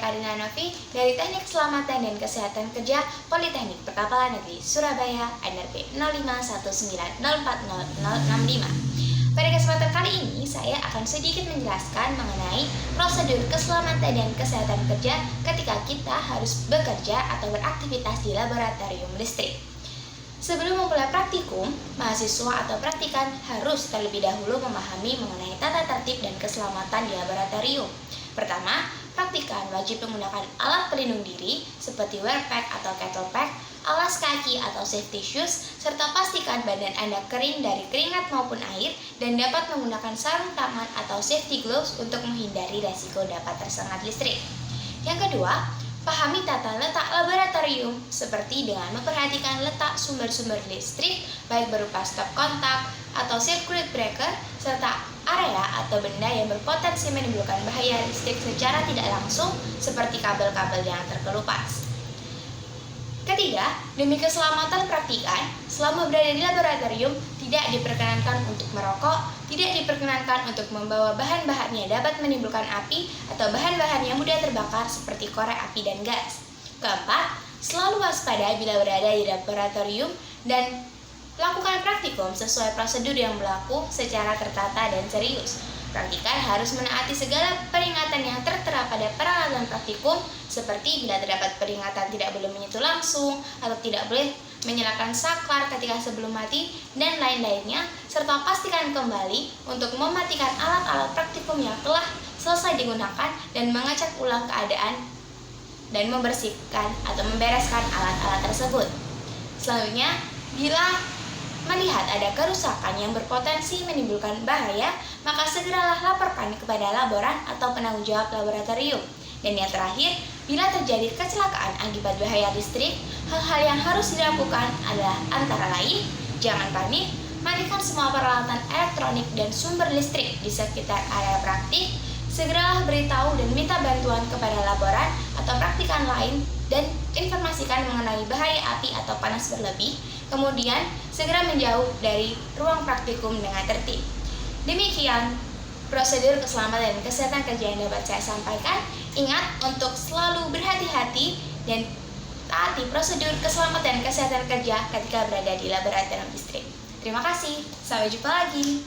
Karina Novi dari Teknik Keselamatan dan Kesehatan Kerja Politeknik Perkapalan Negeri Surabaya NRP 0519404065. Pada kesempatan kali ini, saya akan sedikit menjelaskan mengenai prosedur keselamatan dan kesehatan kerja ketika kita harus bekerja atau beraktivitas di laboratorium listrik. Sebelum memulai praktikum, mahasiswa atau praktikan harus terlebih dahulu memahami mengenai tata tertib dan keselamatan di laboratorium. Pertama, praktikan wajib menggunakan alat pelindung diri seperti wear pack atau kettle pack, alas kaki atau safety shoes, serta pastikan badan Anda kering dari keringat maupun air dan dapat menggunakan sarung tangan atau safety gloves untuk menghindari resiko dapat tersengat listrik. Yang kedua, pahami tata letak laboratorium seperti dengan memperhatikan letak sumber-sumber listrik baik berupa stop kontak atau circuit breaker serta area atau benda yang berpotensi menimbulkan bahaya listrik secara tidak langsung seperti kabel-kabel yang terkelupas. Ketiga, demi keselamatan praktikan, selama berada di laboratorium tidak diperkenankan untuk merokok, tidak diperkenankan untuk membawa bahan-bahan yang dapat menimbulkan api atau bahan-bahan yang mudah terbakar seperti korek api dan gas. Keempat, selalu waspada bila berada di laboratorium dan lakukan praktikum sesuai prosedur yang berlaku secara tertata dan serius. Praktikan harus menaati segala peringatan yang tertera pada peralatan praktikum seperti bila terdapat peringatan tidak boleh menyentuh langsung atau tidak boleh menyalakan saklar ketika sebelum mati dan lain-lainnya, serta pastikan kembali untuk mematikan alat-alat praktikum yang telah selesai digunakan dan mengecek ulang keadaan dan membersihkan atau membereskan alat-alat tersebut. Selanjutnya, bila melihat ada kerusakan yang berpotensi menimbulkan bahaya, maka segeralah laporkan kepada laboran atau penanggung jawab laboratorium. Dan yang terakhir, bila terjadi kecelakaan akibat bahaya listrik, hal-hal yang harus dilakukan adalah antara lain, jangan panik, matikan semua peralatan elektronik dan sumber listrik di sekitar area praktik, segeralah beritahu dan minta bantuan kepada laboran atau praktikan lain dan informasikan mengenai bahaya api atau panas berlebih, kemudian segera menjauh dari ruang praktikum dengan tertib. Demikian prosedur keselamatan dan kesehatan kerja yang dapat saya sampaikan. Ingat untuk selalu berhati-hati dan taati prosedur keselamatan dan kesehatan kerja ketika berada di laboratorium listrik. Terima kasih, sampai jumpa lagi.